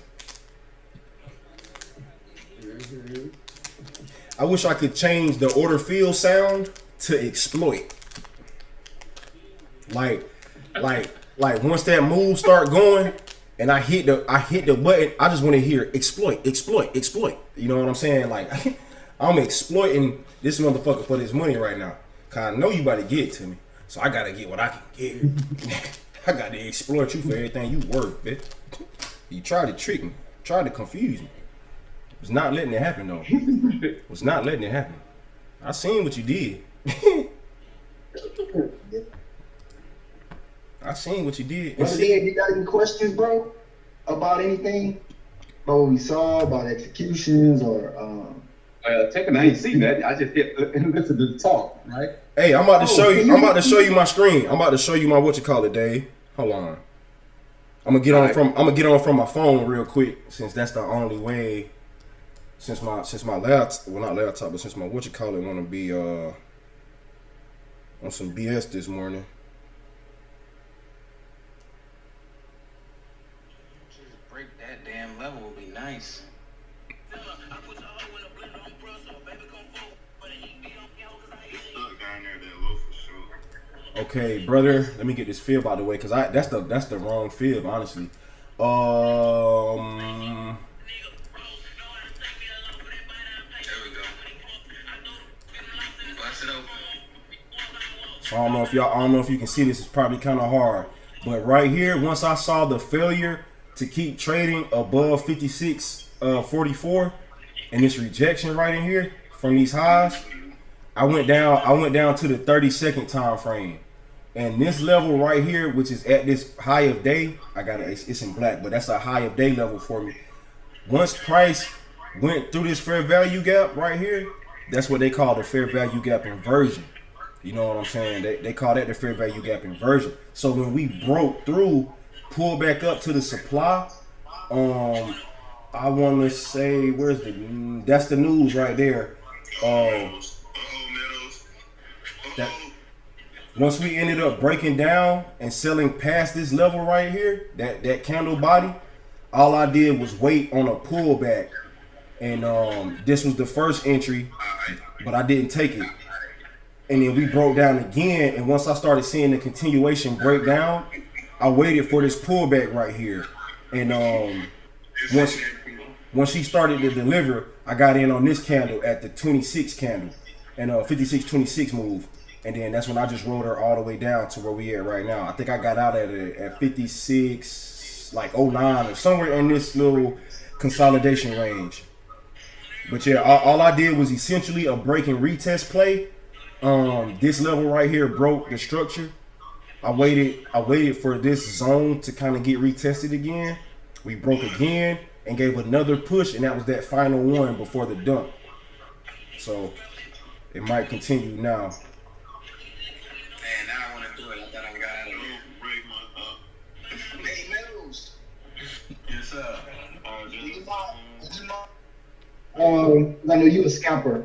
I wish I could change the order field sound to exploit. Like once that move start going and I hit the button, I just want to hear exploit. You know what I'm saying? Like I'm exploiting this motherfucker for this money right now. Cause I know you about to get it to me. So I gotta get what I can get. I gotta exploit you for everything you worth, bitch. You tried to trick me, tried to confuse me. Was not letting it happen though. Was not letting it happen. I seen what you did. I seen what you did. Well, you got any questions, bro, about anything? About what we saw, about executions, or Taking, I ain't seen that. I just hit and listen to the talk, right? Hey, I'm about to show you. I'm about to show you my screen. I'm about to show you my Dave. Hold on. I'm gonna get on from my phone real quick, since that's the only way. Since my laptop, well not laptop, but since my wanna be on some BS this morning. Just break that damn level would be nice. Okay, brother, let me get this fib out of the way, cause that's the wrong fib, honestly. So I don't know if you can see this. It's probably kind of hard, but right here, once I saw the failure to keep trading above 56.44 and this rejection right in here from these highs, I went down to the 30-second time frame, and this level right here, which is at this high of day, it's in black, but that's a high of day level for me. Once price went through this fair value gap right here, that's what they call the fair value gap inversion. You know what I'm saying? They call that the fair value gap inversion. So when we broke through, pulled back up to the supply, I want to say, that's the news right there. That once we ended up breaking down and selling past this level right here, that candle body, all I did was wait on a pullback, and this was the first entry, but I didn't take it. And then we broke down again, and once I started seeing the continuation break down, I waited for this pullback right here, and once she started to deliver, I got in on this candle at the 26 candle and 56.26 move. And then that's when I just rode her all the way down to where we at right now. I think I got out at 56, like 09 or somewhere in this little consolidation range. But yeah, all I did was essentially a break and retest play. This level right here broke the structure. I waited for this zone to kind of get retested again. We broke again and gave another push, and that was that final one before the dump. So it might continue now. And now I want to do it. I thought I got out of it. Hey, Mills. Yes, sir. I know you a scalper.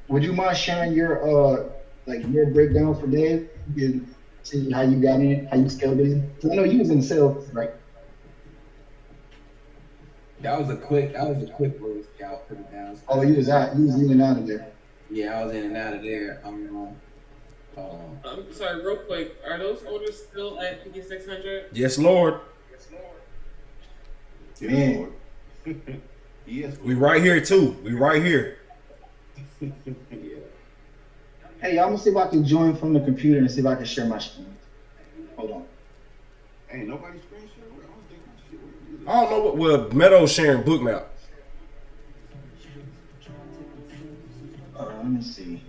Would you mind sharing your your breakdown for Dave? You can see how you got in, how you scaled in. I know you was in sales, right? That was a quick little scout for the downside. Oh, you was in and out of there. Yeah, I was in and out of there. I'm sorry, real quick. Are those orders still at 5,600? Yes, Lord. Man. Yes. We right here too. We right here. Yeah. Hey, I'm gonna see if I can join from the computer and see if I can share my screen. Hold on. Ain't nobody screen share. I don't think my shit works. I don't know what. Well, Meadow's sharing Bookmap. Let me see.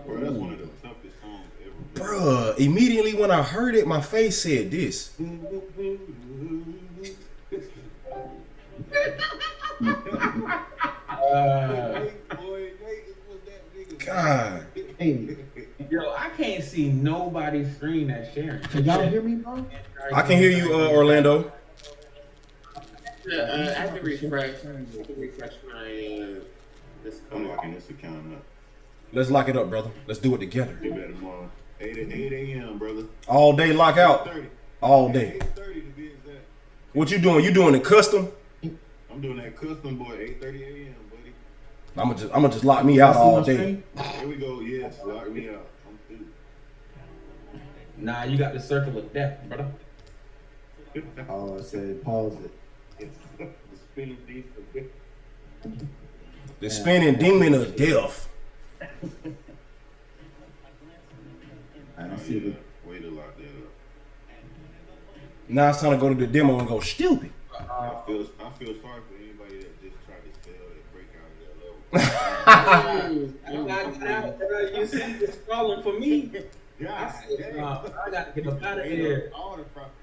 Bro, that's one of the toughest songs ever. Bruh, immediately when I heard it, my face said this. God. Hey, Yo, I can't see nobody's screen that's sharing. can y'all hear me, bro? I can hear you, Orlando. I have to refresh. My this I'm code. locking this account up. Let's lock it up, brother. Let's do it together. You better tomorrow. 8 a.m., brother. All day lockout. 8:30. All day. 8:30 to be exact. What you doing? You doing it custom? I'm doing that custom, boy. 8:30 a.m., buddy. I'ma just lock me out all day. Here we go. Yes, lock me out. I'm through. Nah, you got the circle of death, brother. Oh, I said pause it. It's the spinning beast of death. The spinning demon of death. I see the Way to lock that up. Now it's time to go to the demo and go stupid. I feel sorry for anybody that just tried to spell and break out of that level. You see this calling for me. God, I got to get up out of here. all the properties.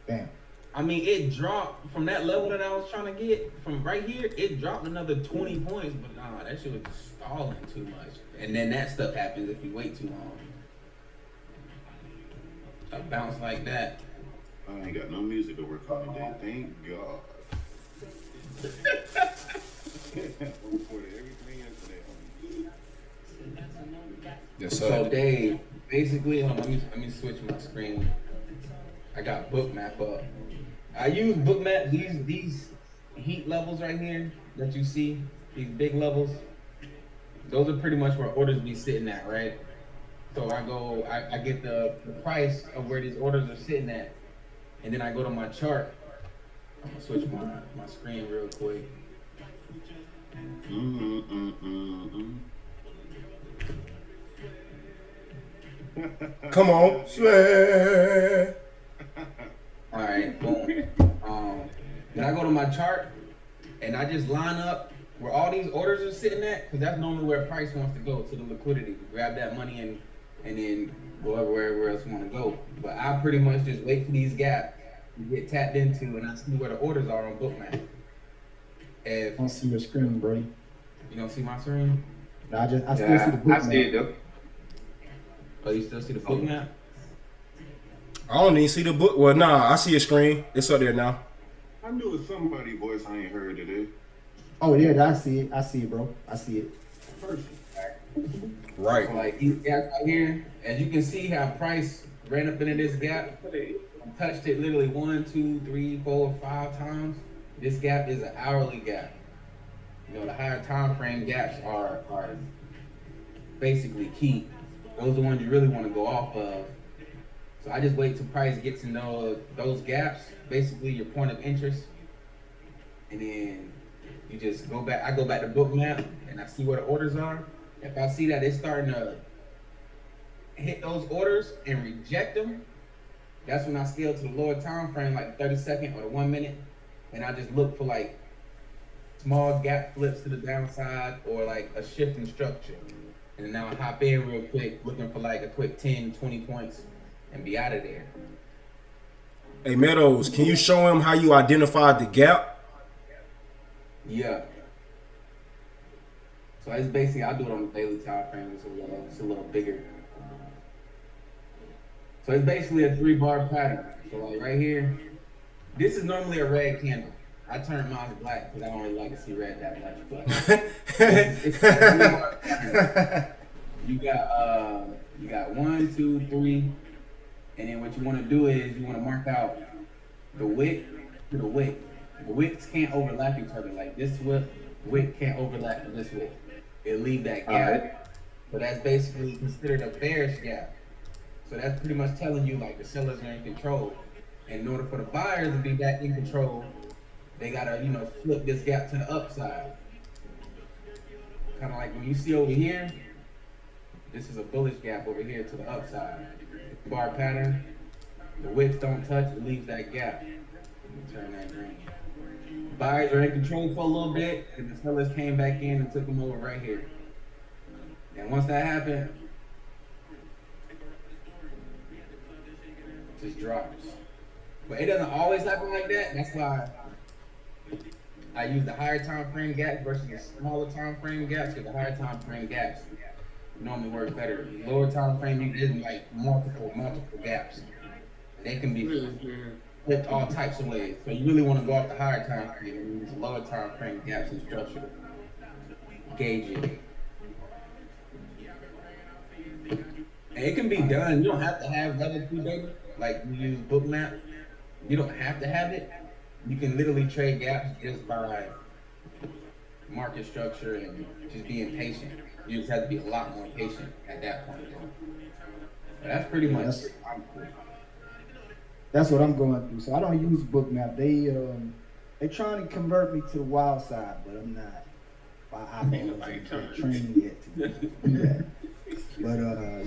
damn. I mean, it dropped from that level that I was trying to get from right here. It dropped another 20 points, but nah, that shit was just stalling too much. And then that stuff happens if you wait too long. A bounce like that. I ain't got no music to work on today. Thank God. Recorded everything yesterday. Yes, So sir. Dave, basically, hold on, let me switch my screen. I got Bookmap up. I use Bookmap. These heat levels right here that you see, these big levels. Those are pretty much where orders be sitting at, right? So I get the price of where these orders are sitting at, and then I go to my chart. I'm gonna switch my screen real quick. Come on. Swear. All right, boom. Then I go to my chart, and I just line up where all these orders are sitting at, because that's normally where price wants to go, to the liquidity. Grab that money and then go wherever else you want to go. But I pretty much just wait for these gaps to get tapped into, and I see where the orders are on Bookmap. If I don't see your screen, Brody. you don't see my screen, No, I still see the book I see it now. though. oh, you still see the book map? I don't even see the book. Well, nah, I see a screen. It's up there now. I knew it was somebody's voice I ain't heard today. Oh yeah, I see it. I see it, bro. I see it. Perfect. Right. So like these gaps right here, as you can see how price ran up into this gap, touched it literally 1, 2, 3, 4, 5 times. This gap is an hourly gap. You know, the higher time frame gaps are basically key. Those are the ones you really want to go off of. So I just wait till price gets to know those gaps, basically your point of interest, and then you just go back. I go back to book map and I see where the orders are. If I see that it's starting to hit those orders and reject them, that's when I scale to the lower time frame, like the 30-second or the 1 minute, and I just look for like small gap flips to the downside or like a shift in structure. And now I hop in real quick, looking for like a quick 10, 20 points and be out of there. Hey, Meadows, can you show him how you identified the gap? Yeah. So it's basically, I do it on the daily time frame. It's a little bigger. So it's basically a 3-bar pattern. So like right here, this is normally a red candle. I turned mine black because I don't really like to see red that much. But it's a 3-bar pattern. You got 1, 2, 3, and then what you want to do is you want to mark out the wick to the wick. The wicks can't overlap each other. Like this wick can't overlap with this wick. It'll leave that gap. Right. So that's basically considered a bearish gap. So that's pretty much telling you like the sellers are in control. And in order for the buyers to be back in control, they gotta, flip this gap to the upside. Kind of like when you see over here, this is a bullish gap over here to the upside. Bar pattern, the wicks don't touch, it leaves that gap. Let me turn that green. Buyers are in control for a little bit, and the sellers came back in and took them over right here. And once that happened, it just drops. But it doesn't always happen like that. That's why I use the higher time frame gaps versus the smaller time frame gaps, because the higher time frame gaps normally work better. Lower time frame, you get like multiple gaps. They can be flipped all types of ways. So you really want to go off the higher time frame and use lower time frame gaps and structure to gauge it. And it can be done. You don't have to have level 2 data. Like we use Bookmap. You don't have to have it. You can literally trade gaps just by market structure and just being patient. You just have to be a lot more patient at that point. But that's pretty much it. That's what I'm going through. So I don't use Bookmap. They trying to convert me to the wild side, but I'm not. I haven't trained yet to do that. But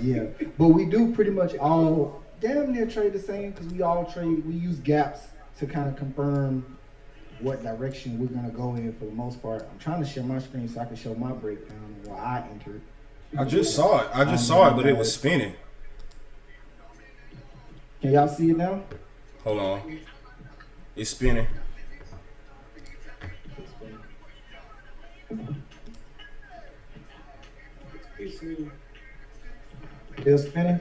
yeah. But we do pretty much all damn near trade the same because we use gaps to kind of confirm what direction we're gonna go in for the most part. I'm trying to share my screen so I can show my breakdown while I enter. I just saw it, but it was spinning. Can y'all see it now? Hold on. It's spinning. Still spinning?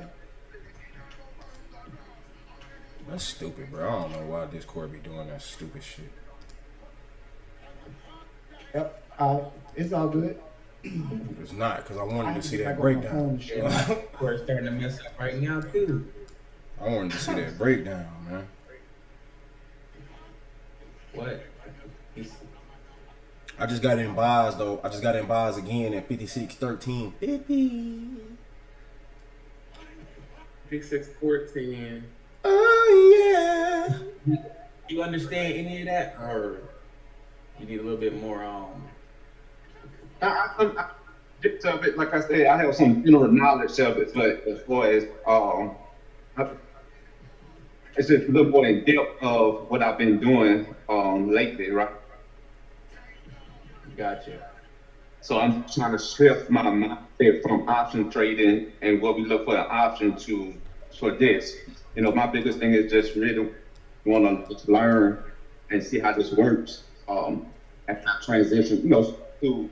That's stupid, bro. I don't know why Discord be doing that stupid shit. Yep. It's all good. It's not, because I wanted to see that breakdown. We're starting to mess up right now, too. I wanted to see that breakdown, man. What? I just got in buys, though. I just got in buys again at 56.13. 50. 56.14. Oh, yeah. You understand any of that? Or you need a little bit more, I bits of it, like I said, I have some general knowledge of it, but as far as it's just a little more in depth of what I've been doing lately, right? Gotcha. So I'm trying to shift my mindset from option trading and what we look for an option to for this. My biggest thing is just really want to learn and see how this works. as I transition, to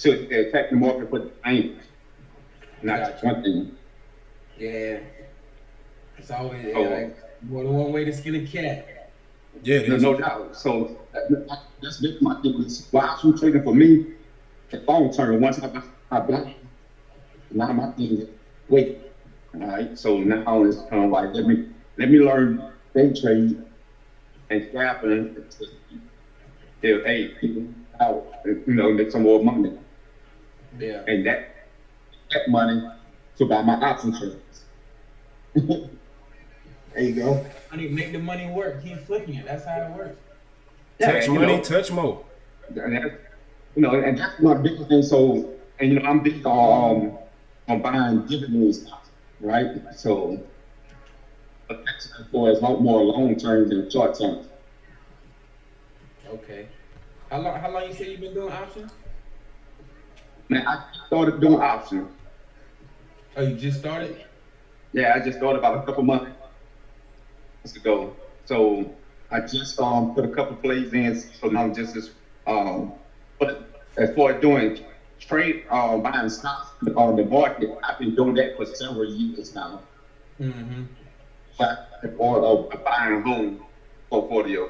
attack the market for the angles. Not just one thing. Yeah. It's always Oh. like more than one way to skin a cat. Yeah, No doubt. So that's my thing. Why option trading for me, the long term. Once I block, now my thing is wait. All right. So now it's kind of like let me learn day trade and scalping till people out, make some more money. Yeah. And that money to buy my option trades. There you go. Money, make the money work. Keep flipping it. That's how it works. touch money, touch more. And that's my biggest thing. So, and I'm big on buying dividends, right? So, for a lot more long term than short term. Okay. How long you say you've been doing options? Man, I started doing options. Oh, you just started? Yeah, I just started about a couple months ago. So I just put a couple plays in. So now I'm just but as far as doing trade buying stocks on the market, I've been doing that for several years now. Mm-hmm. Or buying home portfolio.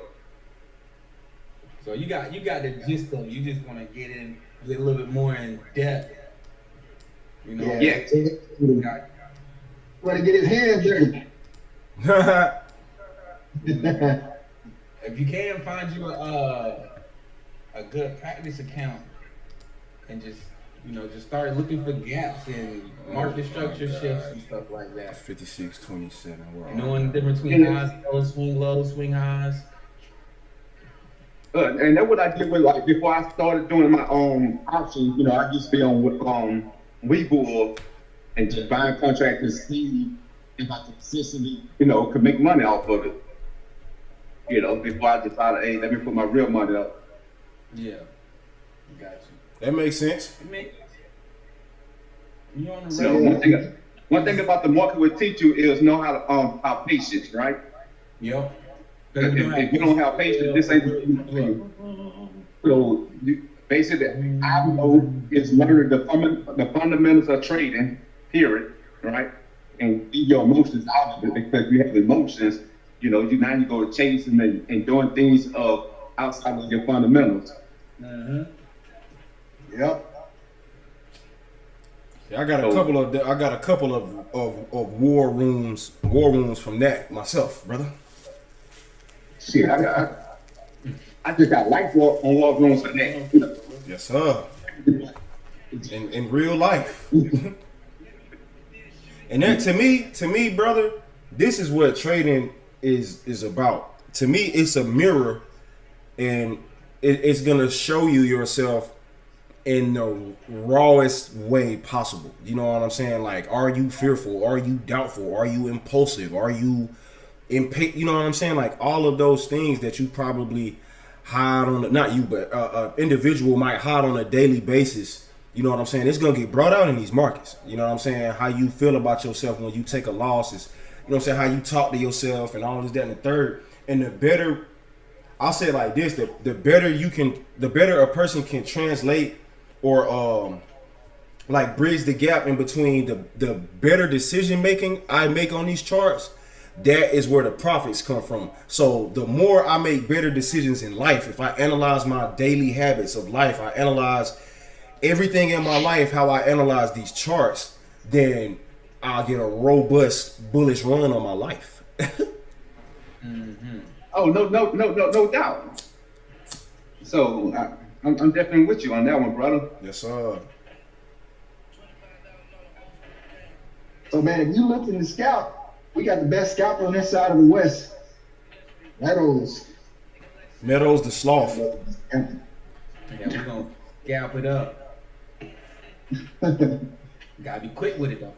So you got the gist of it. You just want to get a little bit more in depth. Yeah. Want to get his hands dirty. If you can find you a good practice account and just start looking for gaps in market structure shifts and stuff like that. 56.27. Knowing the difference between highs, lows, swing highs. And that's what I did with before I started doing my options. I used to be on Webull and just buying contracts and see if I consistently, could make money off of it. Before I decided, hey, let me put my real money up. Yeah, got you. That makes sense. You on the So road. one thing about the market will teach you is know how patience, right? Yep. If you don't have patience, this ain't the thing. So basically, I know is learning the fundamentals of trading, period, right? And leave your emotions out of it because you have emotions. You go to chasing and doing things outside of your fundamentals. Mm-hmm. Yep. Yeah, I got a couple of war rooms from that myself, brother. Shit, I just got life on war rooms for that. Yes, sir. In real life. And then to me, brother, this is what trading is about. To me, it's a mirror, and it's gonna show you yourself in the rawest way possible. You know what I'm saying? Like, are you fearful? Are you doubtful? Are you impulsive? Are you impatient? You know what I'm saying? Like, all of those things that you probably hide on, not you, but individual might hide on a daily basis. You know what I'm saying? It's going to get brought out in these markets. You know what I'm saying? How you feel about yourself when you take a loss is, you know what I'm saying? How you talk to yourself and all this, that, and the third. And the better, I'll say it like this, the better a person can translate or like bridge the gap in between the better decision making I make on these charts, that is where the profits come from. So the more I make better decisions in life, if I analyze my daily habits of life, I analyze everything in my life, how I analyze these charts, then I'll get a robust bullish run on my life. Mm-hmm. Oh, no doubt. So I'm definitely with you on that one, brother. Yes, sir. So man, if you look in the scalp, we got the best scalper on this side of the West. Meadows the sloth. Yeah, we're gonna scalp it up. Gotta be quick with it though.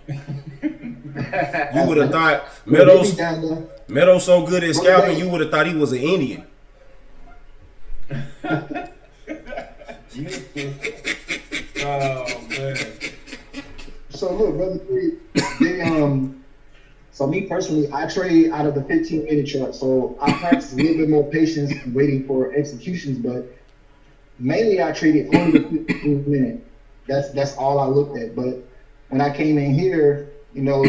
You would have thought Meadows so good at scalping, you would have thought he was an Indian. Oh man. So look, brother, So me personally, I trade out of the 15-minute chart. So I practice a little bit more patience and waiting for executions, but mainly I traded only the 15-minute. That's all I looked at. But when I came in here, you know,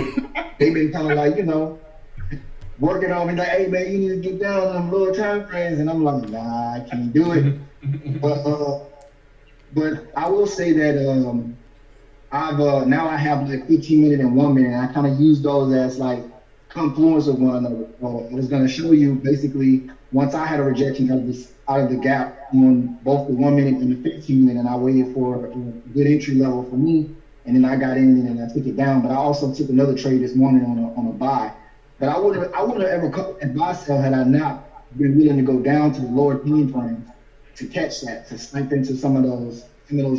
they've been kind of like, you know, working on me like, hey man, you need to get down on lower time frames, and I'm like, nah, I can't do it. But I will say that I've now I have like 15-minute and 1 minute, and I kind of use those as like confluence of one another. I was gonna show you basically once I had a rejection out of the gap on both the 1 minute and the 15-minute, and I waited for a good entry level for me, and then I got in and I took it down. But I also took another trade this morning on a buy. But I wouldn't have ever cut that buy sell had I not been willing to go down to the lower time frames to catch that, to snipe into some of those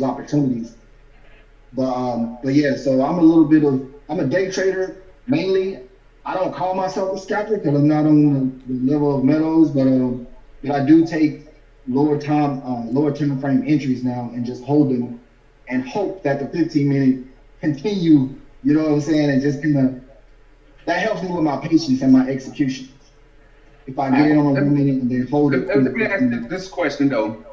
opportunities. But yeah, so I'm a day trader mainly. I don't call myself a scalper because I'm not on the level of Meadows, but I do take lower time frame entries now and just hold them and hope that the 15-minute continue. You know what I'm saying? And just kind of that helps me with my patience and my execution. If I get in on a 1 minute and then hold it. Let me ask this question though.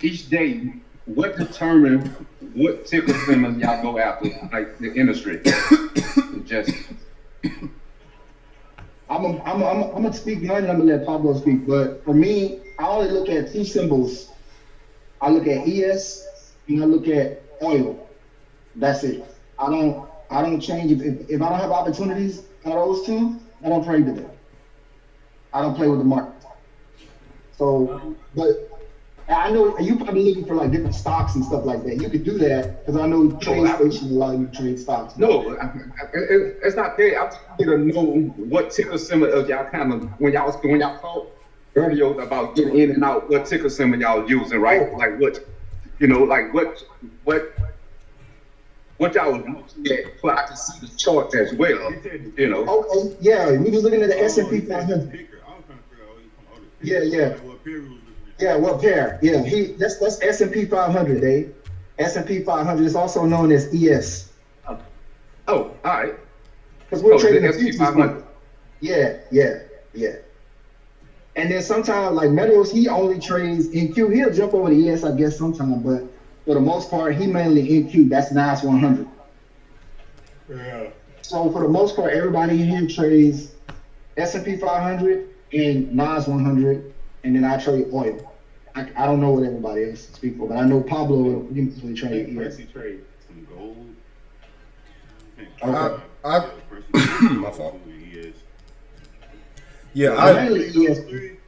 Each day, what determines what ticker symbols y'all go after, like the industry? Just. I'm gonna speak mine and I'm gonna let Pablo speak. But for me, I only look at two symbols. I look at ES and I look at oil. That's it. I don't change if I don't have opportunities out of those two, I don't trade with them. I don't play with the market. So, but I know you probably looking for like different stocks and stuff like that. You could do that because I know TradeStation allow you to trade stocks. No, it's not there. I'm trying to know what ticker symbol of y'all kind of when y'all talk earlier about getting in and out. What ticker symbol y'all using, right? Oh. Like what, you know, like what y'all was looking at, so I can see the chart as well. You know. Okay, yeah, we was looking at the S&P 500. Yeah. Yeah, what pair? Yeah, that's S&P 500, Dave. S&P 500 is also known as ES. Oh, all right. Because we're trading the S&P futures 500. Yeah. And then sometimes, like Meadows, he only trades NQ. He'll jump over the ES, I guess, sometimes, but for the most part, he mainly NQ. That's NAS 100. Yeah. So for the most part, everybody in here trades S&P 500 and NAS 100. And then I trade oil. I don't know what everybody else speaks for, but I know Pablo usually trade ES. Percy trade some gold. My fault. Yeah,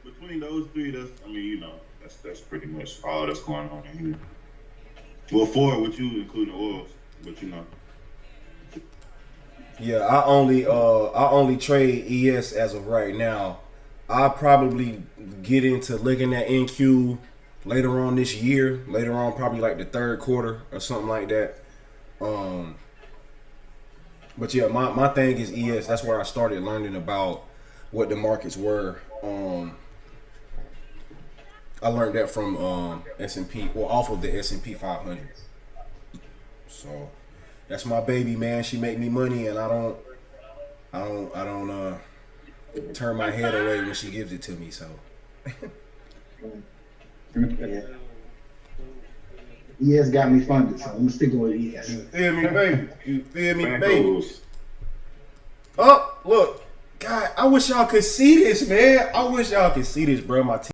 Between those three, that's pretty much all that's going on in here. Well, four with you including oils, but you know. Yeah, I only trade ES as of right now. I'll probably get into looking at NQ later on this year, later on probably like the third quarter or something like that. But yeah, my thing is ES. That's where I started learning about what the markets were. I learned that from S&P, or off of the S&P 500. So that's my baby, man. She make me money, and I don't turn my head away when she gives it to me. So. ES got me funded, so I'm sticking with ES. You feel me, baby? You feel me, baby? Oh, look, God, I wish y'all could see this, man. I wish y'all could see this, bro. My